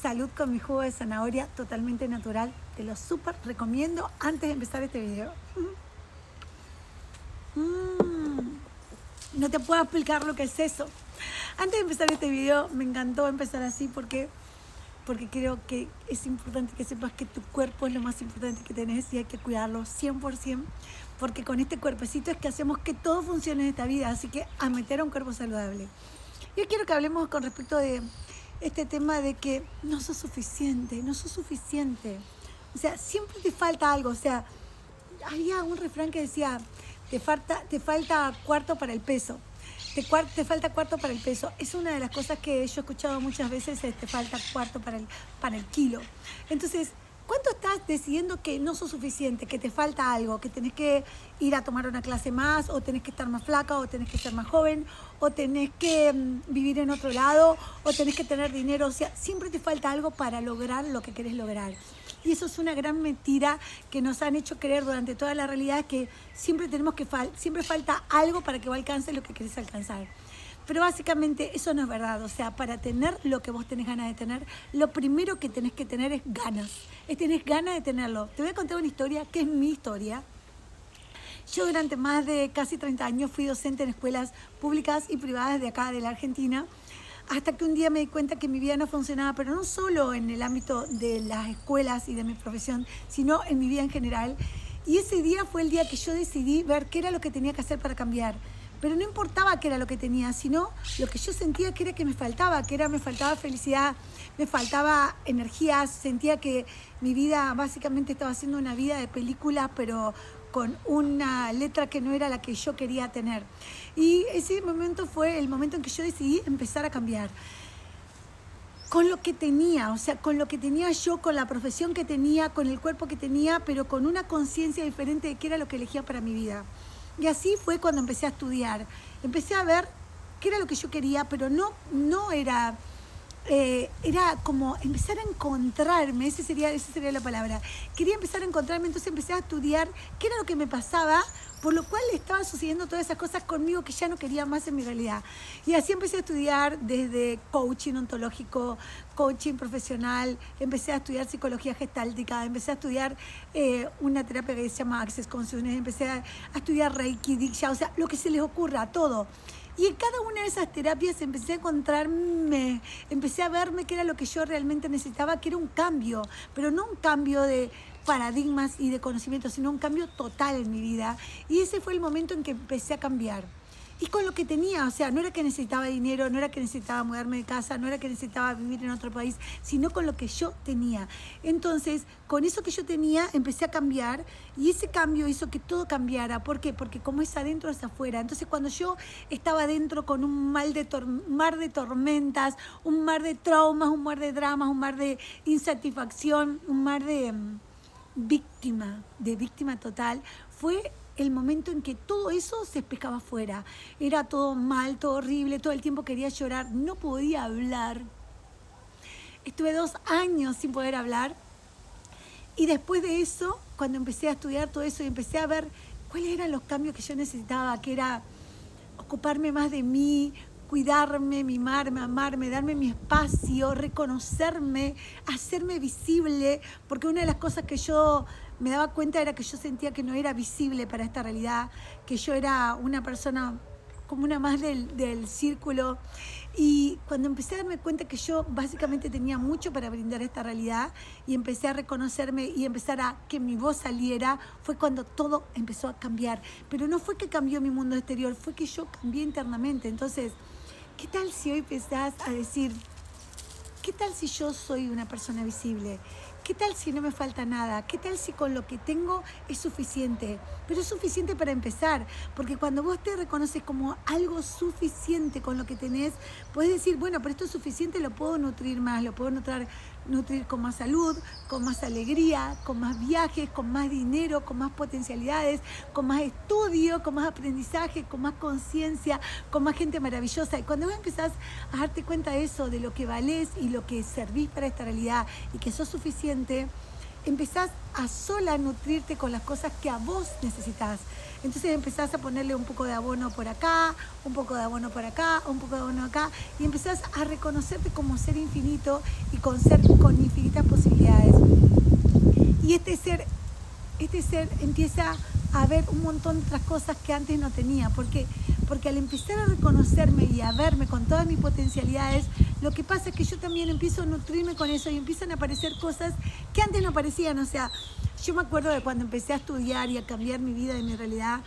salud con mi jugo de zanahoria totalmente natural. Te lo súper recomiendo antes de empezar este video. No te puedo explicar lo que es eso. Antes de empezar este video me encantó empezar así porque creo que es importante que sepas que tu cuerpo es lo más importante que tenés y hay que cuidarlo 100%, porque con este cuerpecito es que hacemos que todo funcione en esta vida, así que a meter a un cuerpo saludable. Yo quiero que hablemos con respecto de este tema de que no sos suficiente. O sea, siempre te falta algo. O sea, había un refrán que decía, te falta cuarto para el peso. Te falta cuarto para el peso. Es una de las cosas que yo he escuchado muchas veces, te falta cuarto para el kilo. Entonces, ¿cuánto estás decidiendo que no sos suficiente, que te falta algo, que tenés que ir a tomar una clase más, o tenés que estar más flaca, o tenés que ser más joven, o tenés que vivir en otro lado, o tenés que tener dinero? O sea, siempre te falta algo para lograr lo que querés lograr. Y eso es una gran mentira que nos han hecho creer durante toda la realidad, que siempre siempre falta algo para que vos alcances lo que querés alcanzar. Pero básicamente eso no es verdad. O sea, para tener lo que vos tenés ganas de tener, lo primero que tenés que tener es ganas. Tenés ganas de tenerlo. Te voy a contar una historia que es mi historia. Yo durante más de casi 30 años fui docente en escuelas públicas y privadas de acá, de la Argentina, hasta que un día me di cuenta que mi vida no funcionaba, pero no solo en el ámbito de las escuelas y de mi profesión, sino en mi vida en general. Y ese día fue el día que yo decidí ver qué era lo que tenía que hacer para cambiar. Pero no importaba qué era lo que tenía, sino lo que yo sentía que era que me faltaba felicidad, me faltaba energía, sentía que mi vida básicamente estaba siendo una vida de película, pero con una letra que no era la que yo quería tener. Y ese momento fue el momento en que yo decidí empezar a cambiar. Con lo que tenía, o sea, con lo que tenía yo, con la profesión que tenía, con el cuerpo que tenía, pero con una conciencia diferente de qué era lo que elegía para mi vida. Y así fue cuando empecé a estudiar. Empecé a ver qué era lo que yo quería, pero no era... era como empezar a encontrarme, esa sería la palabra. Quería empezar a encontrarme, entonces empecé a estudiar qué era lo que me pasaba, por lo cual estaban sucediendo todas esas cosas conmigo que ya no quería más en mi realidad. Y así empecé a estudiar desde coaching ontológico, coaching profesional, empecé a estudiar psicología gestáltica, empecé a estudiar una terapia que se llama Access Consciousness, empecé a estudiar Reiki, Diksha, o sea, lo que se les ocurra, todo. Y en cada una de esas terapias empecé a encontrarme, empecé a verme qué era lo que yo realmente necesitaba, que era un cambio, pero no un cambio de paradigmas y de conocimiento, sino un cambio total en mi vida. Y ese fue el momento en que empecé a cambiar. Y con lo que tenía, o sea, no era que necesitaba dinero, no era que necesitaba mudarme de casa, no era que necesitaba vivir en otro país, sino con lo que yo tenía. Entonces, con eso que yo tenía, empecé a cambiar, y ese cambio hizo que todo cambiara. ¿Por qué? Porque como es adentro, es afuera. Entonces, cuando yo estaba adentro con un mar de tormentas, un mar de traumas, un mar de dramas, un mar de insatisfacción, un mar de víctima total, fue el momento en que todo eso se espejaba afuera. Era todo mal, todo horrible, todo el tiempo quería llorar, no podía hablar. Estuve 2 años sin poder hablar. Y después de eso, cuando empecé a estudiar todo eso y empecé a ver cuáles eran los cambios que yo necesitaba, que era ocuparme más de mí, cuidarme, mimarme, amarme, darme mi espacio, reconocerme, hacerme visible, porque una de las cosas que yo me daba cuenta era que yo sentía que no era visible para esta realidad, que yo era una persona como una más del círculo. Y cuando empecé a darme cuenta que yo básicamente tenía mucho para brindar a esta realidad y empecé a reconocerme y empezar a que mi voz saliera, fue cuando todo empezó a cambiar. Pero no fue que cambió mi mundo exterior, fue que yo cambié internamente. Entonces, ¿qué tal si hoy empezás a decir, qué tal si yo soy una persona visible? ¿Qué tal si no me falta nada? ¿Qué tal si con lo que tengo es suficiente? Pero es suficiente para empezar, porque cuando vos te reconoces como algo suficiente con lo que tenés, podés decir, bueno, pero esto es suficiente, lo puedo nutrir más, lo puedo nutrir con más salud, con más alegría, con más viajes, con más dinero, con más potencialidades, con más estudio, con más aprendizaje, con más conciencia, con más gente maravillosa. Y cuando vos empezás a darte cuenta de eso, de lo que valés y lo que servís para esta realidad y que sos suficiente, empezás a sola nutrirte con las cosas que a vos necesitas. Entonces empezás a ponerle un poco de abono por acá, un poco de abono por acá, un poco de abono acá, y empezás a reconocerte como ser infinito y con ser con infinitas posibilidades. Y este ser empieza a ver un montón de otras cosas que antes no tenía. ¿Por qué? Porque al empezar a reconocerme y a verme con todas mis potencialidades, lo que pasa es que yo también empiezo a nutrirme con eso y empiezan a aparecer cosas que antes no aparecían. O sea, yo me acuerdo de cuando empecé a estudiar y a cambiar mi vida y mi realidad,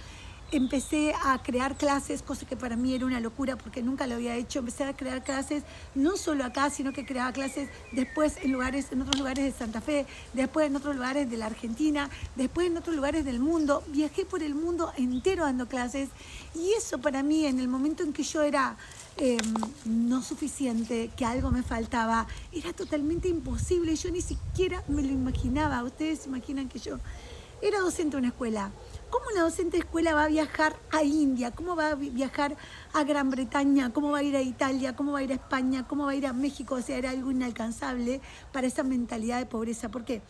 empecé a crear clases, cosa que para mí era una locura porque nunca lo había hecho. Empecé a crear clases no solo acá, sino que creaba clases después en otros lugares de Santa Fe, después en otros lugares de la Argentina, después en otros lugares del mundo. Viajé por el mundo entero dando clases y eso para mí, en el momento en que yo era no suficiente, que algo me faltaba, era totalmente imposible. Yo ni siquiera me lo imaginaba. Ustedes se imaginan que yo era docente de una escuela. ¿Cómo una docente de escuela va a viajar a India? ¿Cómo va a viajar a Gran Bretaña? ¿Cómo va a ir a Italia? ¿Cómo va a ir a España? ¿Cómo va a ir a México? O sea, era algo inalcanzable para esa mentalidad de pobreza. ¿Por qué?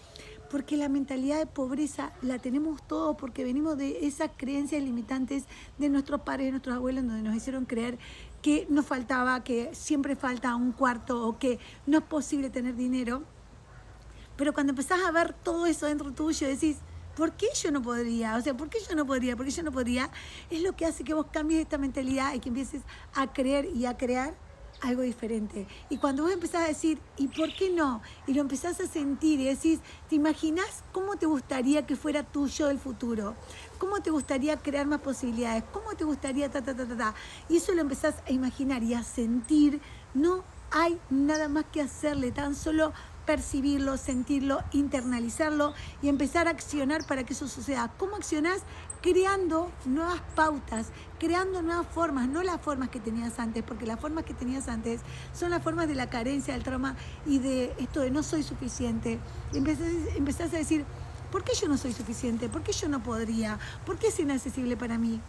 Porque la mentalidad de pobreza la tenemos todos porque venimos de esas creencias limitantes de nuestros padres, de nuestros abuelos, donde nos hicieron creer que nos faltaba, que siempre falta un cuarto o que no es posible tener dinero. Pero cuando empezás a ver todo eso dentro tuyo, decís, ¿por qué yo no podría? O sea, ¿por qué yo no podría? ¿Por qué yo no podría? Es lo que hace que vos cambies esta mentalidad y que empieces a creer y a crear algo diferente. Y cuando vos empezás a decir, ¿y por qué no? Y lo empezás a sentir y decís, ¿te imaginás cómo te gustaría que fuera tu yo del futuro? ¿Cómo te gustaría crear más posibilidades? ¿Cómo te gustaría Y eso lo empezás a imaginar y a sentir. No hay nada más que hacerle, tan solo percibirlo, sentirlo, internalizarlo y empezar a accionar para que eso suceda. ¿Cómo accionás? Creando nuevas pautas, creando nuevas formas, no las formas que tenías antes, porque las formas que tenías antes son las formas de la carencia, del trauma y de esto de no soy suficiente. Y empezás a decir, ¿por qué yo no soy suficiente? ¿Por qué yo no podría? ¿Por qué es inaccesible para mí?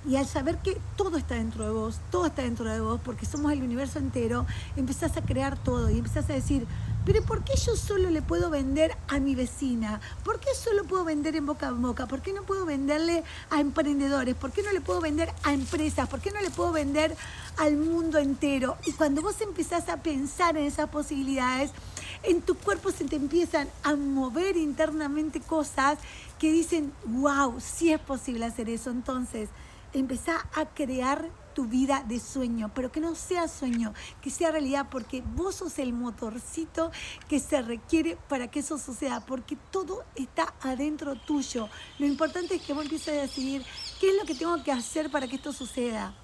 Y al saber que todo está dentro de vos, todo está dentro de vos, porque somos el universo entero, empezás a crear todo y empezás a decir, pero ¿por qué yo solo le puedo vender a mi vecina? ¿Por qué solo puedo vender en boca a boca? ¿Por qué no puedo venderle a emprendedores? ¿Por qué no le puedo vender a empresas? ¿Por qué no le puedo vender al mundo entero? Y cuando vos empezás a pensar en esas posibilidades, en tu cuerpo se te empiezan a mover internamente cosas que dicen, wow, sí es posible hacer eso. Entonces, empezá a crear tu vida de sueño, pero que no sea sueño, que sea realidad, porque vos sos el motorcito que se requiere para que eso suceda, porque todo está adentro tuyo. Lo importante es que vos empieces a decidir qué es lo que tengo que hacer para que esto suceda.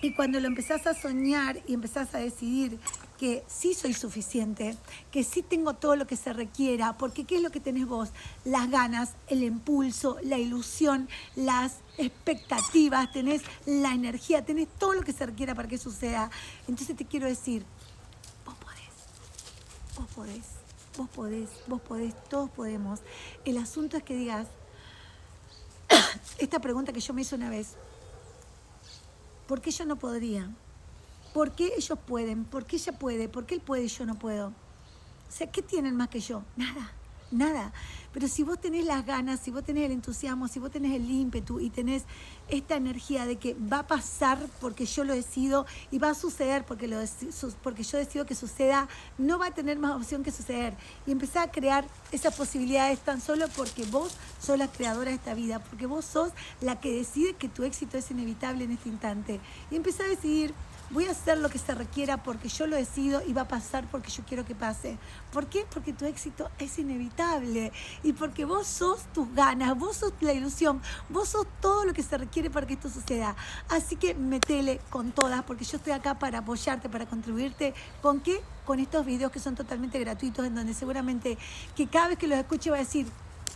Y cuando lo empezás a soñar y empezás a decidir que sí soy suficiente, que sí tengo todo lo que se requiera, porque ¿qué es lo que tenés vos? Las ganas, el impulso, la ilusión, las expectativas, tenés la energía, tenés todo lo que se requiera para que suceda. Entonces te quiero decir, vos podés, vos podés, vos podés, vos podés, todos podemos. El asunto es que digas, esta pregunta que yo me hice una vez, ¿por qué yo no podría? ¿Por qué ellos pueden? ¿Por qué ella puede? ¿Por qué él puede y yo no puedo? O sea, ¿qué tienen más que yo? Nada, nada. Pero si vos tenés las ganas, si vos tenés el entusiasmo, si vos tenés el ímpetu y tenés esta energía de que va a pasar porque yo lo decido y va a suceder porque yo decido que suceda, no va a tener más opción que suceder. Y empezar a crear esas posibilidades tan solo porque vos sos la creadora de esta vida, porque vos sos la que decide que tu éxito es inevitable en este instante. Y empezar a decidir, voy a hacer lo que se requiera porque yo lo decido y va a pasar porque yo quiero que pase. ¿Por qué? Porque tu éxito es inevitable y porque vos sos tus ganas, vos sos la ilusión, vos sos todo lo que se requiere para que esto suceda. Así que metele con todas porque yo estoy acá para apoyarte, para contribuirte. ¿Con qué? Con estos videos que son totalmente gratuitos en donde seguramente que cada vez que los escuche va a decir,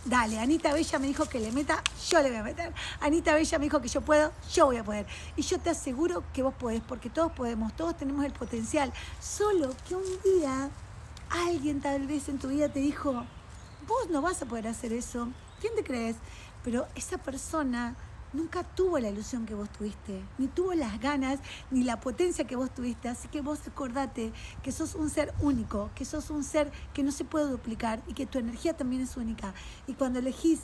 dale, Anita Bella me dijo que le meta, yo le voy a meter. Anita Bella me dijo que yo puedo, yo voy a poder. Y yo te aseguro que vos podés, porque todos podemos, todos tenemos el potencial. Solo que un día alguien tal vez en tu vida te dijo, vos no vas a poder hacer eso. ¿Quién te crees? Pero esa persona nunca tuvo la ilusión que vos tuviste, ni tuvo las ganas, ni la potencia que vos tuviste. Así que vos acordate que sos un ser único, que sos un ser que no se puede duplicar y que tu energía también es única. Y cuando elegís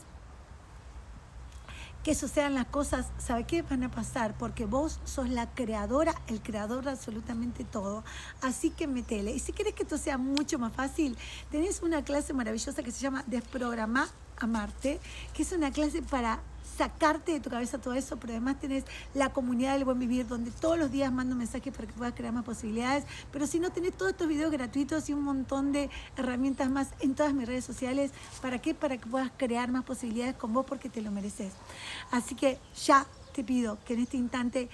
que eso sean las cosas, ¿sabe qué? Van a pasar, porque vos sos la creadora, el creador de absolutamente todo. Así que metele. Y si querés que esto sea mucho más fácil, tenés una clase maravillosa que se llama Desprogramá Amarte, que es una clase para sacarte de tu cabeza todo eso, pero además tenés la comunidad del buen vivir, donde todos los días mando mensajes para que puedas crear más posibilidades, pero si no, tenés todos estos videos gratuitos y un montón de herramientas más en todas mis redes sociales. ¿Para qué? Para que puedas crear más posibilidades con vos, porque te lo mereces. Así que ya te pido que en este instante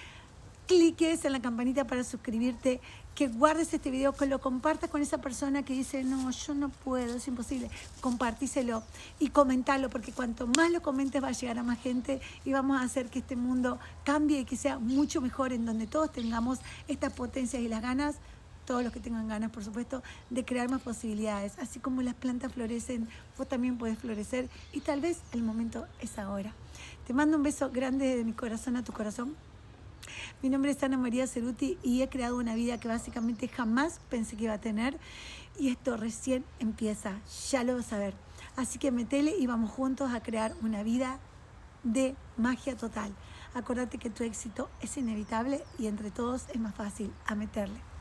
cliques en la campanita para suscribirte, que guardes este video, que lo compartas con esa persona que dice, no, yo no puedo, es imposible. Compartíselo y comentalo, porque cuanto más lo comentes va a llegar a más gente y vamos a hacer que este mundo cambie y que sea mucho mejor, en donde todos tengamos estas potencias y las ganas, todos los que tengan ganas, por supuesto, de crear más posibilidades. Así como las plantas florecen, vos también podés florecer, y tal vez el momento es ahora. Te mando un beso grande de mi corazón a tu corazón. Mi nombre es Ana María Ceruti y he creado una vida que básicamente jamás pensé que iba a tener, y esto recién empieza, ya lo vas a ver. Así que metele y vamos juntos a crear una vida de magia total. Acordate que tu éxito es inevitable y entre todos es más fácil. A meterle.